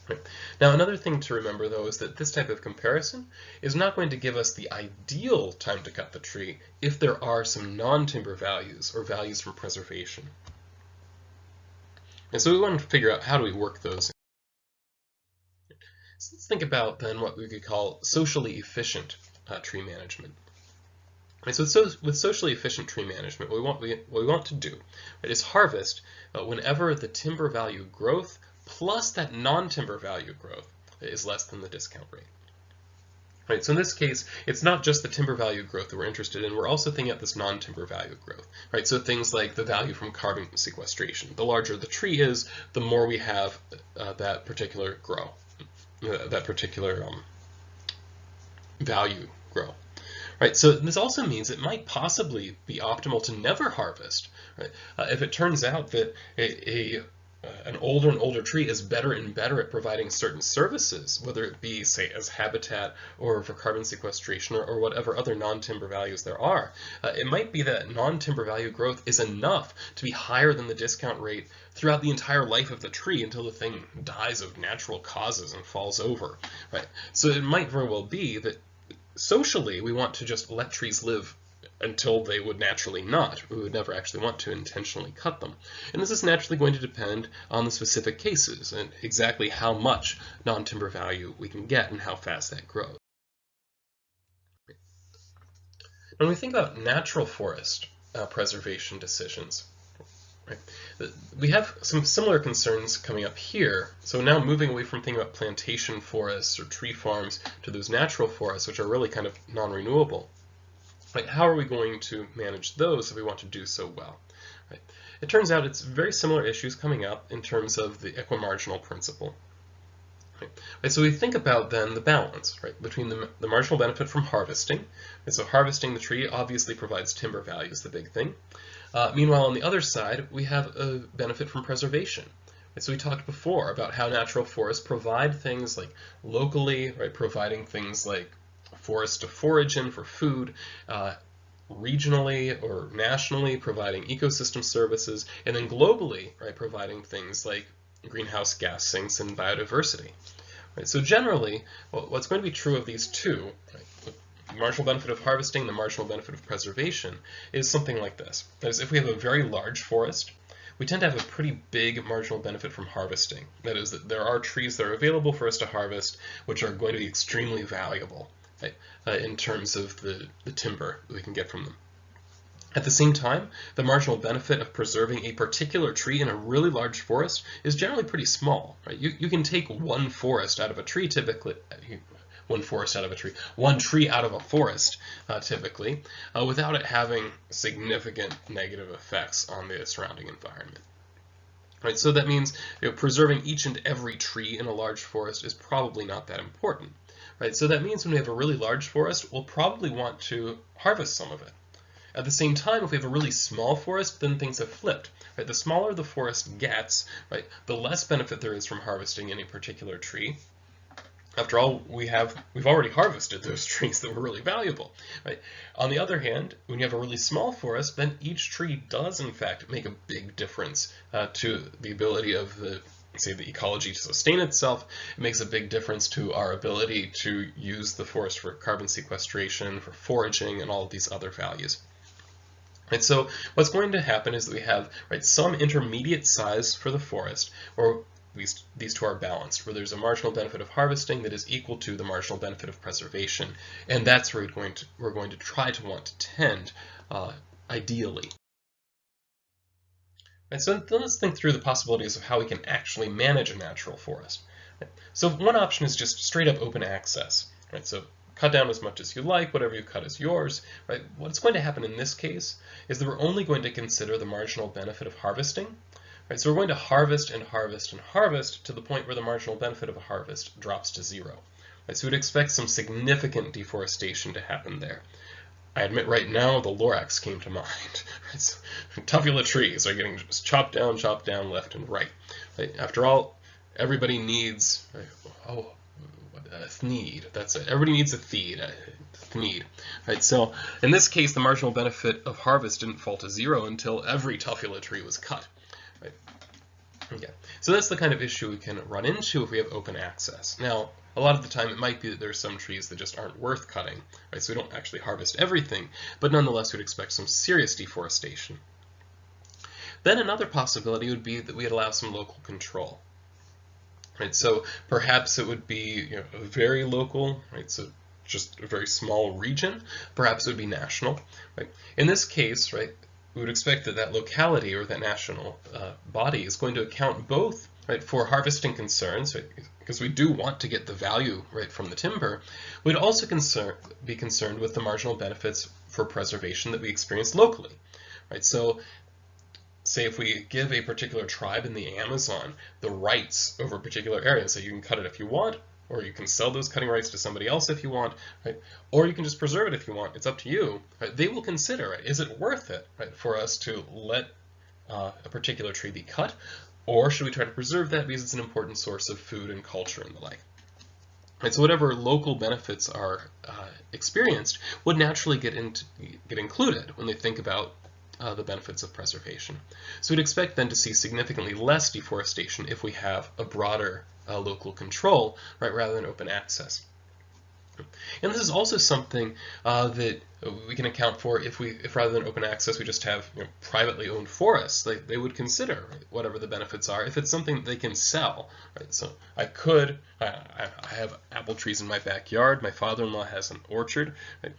S1: Right. Now, another thing to remember, though, is that this type of comparison is not going to give us the ideal time to cut the tree if there are some non-timber values or values from preservation. And so we want to figure out how do we work those in. So let's think about then what we could call socially efficient tree management. Right, so with socially efficient tree management, what we want to do, right, is harvest whenever the timber value growth plus that non-timber value growth is less than the discount rate. Right, so in this case, it's not just the timber value growth that we're interested in, we're also thinking about this non-timber value growth. Right, so things like the value from carbon sequestration. The larger the tree is, the more we have that particular value grow. Right, so this also means it might possibly be optimal to never harvest. Right? If it turns out that an older and older tree is better and better at providing certain services, whether it be, say, as habitat or for carbon sequestration or whatever other non-timber values there are, it might be that non-timber value growth is enough to be higher than the discount rate throughout the entire life of the tree until the thing dies of natural causes and falls over. Right? So it might very well be that socially we want to just let trees live until they would naturally not. We would never actually want to intentionally cut them. And this is naturally going to depend on the specific cases and exactly how much non-timber value we can get and how fast that grows. When we think about natural forest preservation decisions, right, we have some similar concerns coming up here. So now moving away from thinking about plantation forests or tree farms to those natural forests, which are really kind of non-renewable. Right, how are we going to manage those if we want to do so well? Right. It turns out it's very similar issues coming up in terms of the equimarginal principle. Right, so we think about then the balance, right, between the marginal benefit from harvesting. Right, so harvesting the tree obviously provides timber value is the big thing. Meanwhile, on the other side, we have a benefit from preservation. Right, so we talked before about how natural forests provide things like locally, right, providing things like forest to forage in for food, regionally or nationally providing ecosystem services, and then globally, right, providing things like greenhouse gas sinks and biodiversity. Right, so generally, what's going to be true of these two, right, the marginal benefit of harvesting, the marginal benefit of preservation, is something like this. That is, if we have a very large forest, we tend to have a pretty big marginal benefit from harvesting. That is, that there are trees that are available for us to harvest, which are going to be extremely valuable, right, in terms of the timber that we can get from them. At the same time, the marginal benefit of preserving a particular tree in a really large forest is generally pretty small. Right? You can take one forest out of a tree typically, one tree out of a forest typically, without it having significant negative effects on the surrounding environment. Right, so that means preserving each and every tree in a large forest is probably not that important. Right, so that means when we have a really large forest, we'll probably want to harvest some of it. At the same time, if we have a really small forest, then things have flipped. Right, the smaller the forest gets, right, the less benefit there is from harvesting any particular tree. After all, we've already harvested those trees that were really valuable, right? On the other hand, when you have a really small forest, then each tree does in fact make a big difference to the ability of the ecology to sustain itself. It makes a big difference to our ability to use the forest for carbon sequestration, for foraging, and all of these other values. Right, so what's going to happen is that we have some intermediate size for the forest, or these two are balanced, where there's a marginal benefit of harvesting that is equal to the marginal benefit of preservation, and that's where we're going to try to want to tend, ideally. Right, so then let's think through the possibilities of how we can actually manage a natural forest. Right, so one option is just straight up open access. Right, so cut down as much as you like, whatever you cut is yours. Right, what's going to happen in this case is that we're only going to consider the marginal benefit of harvesting. Right, so we're going to harvest and harvest and harvest to the point where the marginal benefit of a harvest drops to zero. Right, so we'd expect some significant deforestation to happen there. I admit right now the Lorax came to mind. Right, so tufula trees are getting just chopped down left and right. Right, after all, everybody needs, a thneed. That's it. Everybody needs a thneed. Right, so in this case, the marginal benefit of harvest didn't fall to zero until every tufula tree was cut. Right. Okay. So that's the kind of issue we can run into if we have open access. Now, a lot of the time it might be that there's some trees that just aren't worth cutting, right? So we don't actually harvest everything, but nonetheless we'd expect some serious deforestation. Then another possibility would be that we'd allow some local control. Right? So perhaps it would be very local, right? So just a very small region. Perhaps it would be national. Right? In this case, right, we would expect that that locality or that national body is going to account both for harvesting concerns, right, because we do want to get the value from the timber. We'd also be concerned with the marginal benefits for preservation that we experience locally. Right? So say if we give a particular tribe in the Amazon the rights over a particular area, so you can cut it if you want, or you can sell those cutting rights to somebody else if you want, right? Or you can just preserve it if you want. It's up to you. Right? They will consider, right, is it worth it, right, for us to let a particular tree be cut, or should we try to preserve that because it's an important source of food and culture and the like? Right, so whatever local benefits are experienced would naturally get included when they think about the benefits of preservation. So we'd expect then to see significantly less deforestation if we have a broader local control, right, rather than open access. And this is also something that we can account for if rather than open access we just have privately owned forests. They would consider whatever the benefits are if it's something that they can sell. Right? So I have apple trees in my backyard. My father-in-law has an orchard. Right?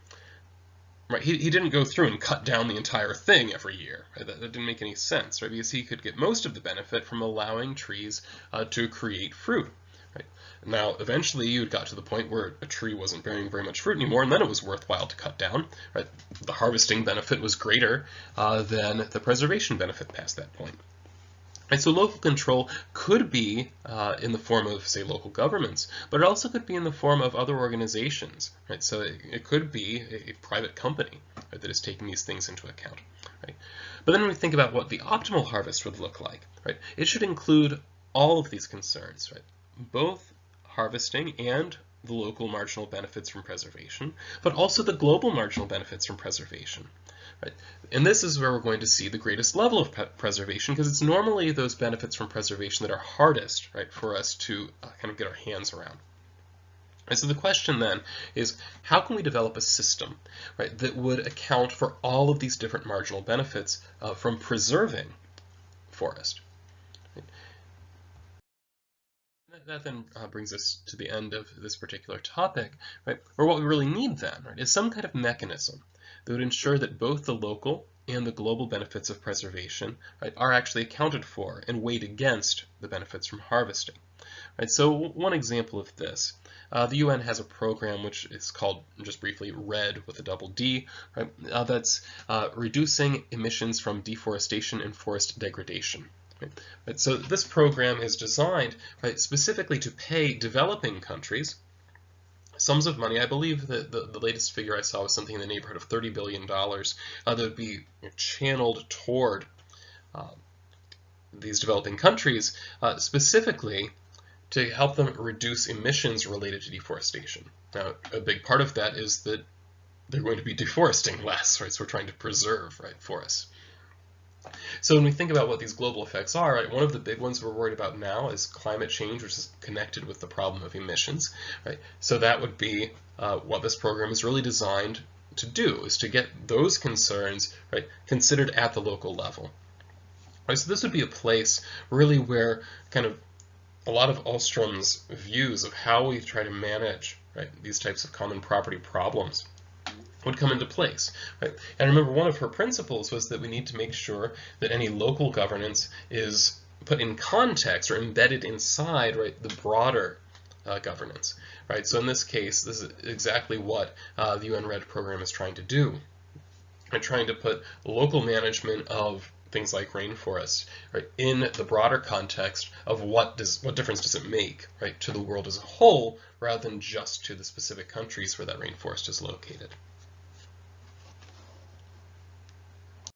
S1: Right, he didn't go through and cut down the entire thing every year. Right? That didn't make any sense, right? Because he could get most of the benefit from allowing trees to create fruit. Right? Now, eventually, you got to the point where a tree wasn't bearing very much fruit anymore, and then it was worthwhile to cut down. Right? The harvesting benefit was greater than the preservation benefit past that point. Right, so local control could be in the form of, say, local governments, but it also could be in the form of other organizations. Right? So it could be a private company, right, that is taking these things into account. Right? But then when we think about what the optimal harvest would look like, right, it should include all of these concerns, right? Both harvesting and the local marginal benefits from preservation, but also the global marginal benefits from preservation. Right? And this is where we're going to see the greatest level of preservation, because it's normally those benefits from preservation that are hardest, right, for us to kind of get our hands around. And so the question then is, how can we develop a system, right, that would account for all of these different marginal benefits from preserving forest? Right? That then brings us to the end of this particular topic, right? Or what we really need then, right, is some kind of mechanism that would ensure that both the local and the global benefits of preservation, right, are actually accounted for and weighed against the benefits from harvesting. Right? So one example of this, the UN has a program which is called, just briefly, RED with a double D, right? That's reducing emissions from deforestation and forest degradation. Right? So this program is designed, right, specifically to pay developing countries sums of money. I believe that the latest figure I saw was something in the neighborhood of $30 billion that would be channeled toward these developing countries, specifically to help them reduce emissions related to deforestation. Now, a big part of that is that they're going to be deforesting less, right? So we're trying to preserve, right, forests. So when we think about what these global effects are, right, one of the big ones we're worried about now is climate change, which is connected with the problem of emissions, right? So that would be what this program is really designed to do, is to get those concerns, right, considered at the local level. Right, so this would be a place really where kind of a lot of Alstrom's views of how we try to manage, right, these types of common property problems would come into place. Right? And remember, one of her principles was that we need to make sure that any local governance is put in context or embedded inside, right, the broader governance. Right? So in this case, this is exactly what the UN RED program is trying to do. And trying to put local management of things like rainforests, right, in the broader context of what difference does it make, right, to the world as a whole, rather than just to the specific countries where that rainforest is located.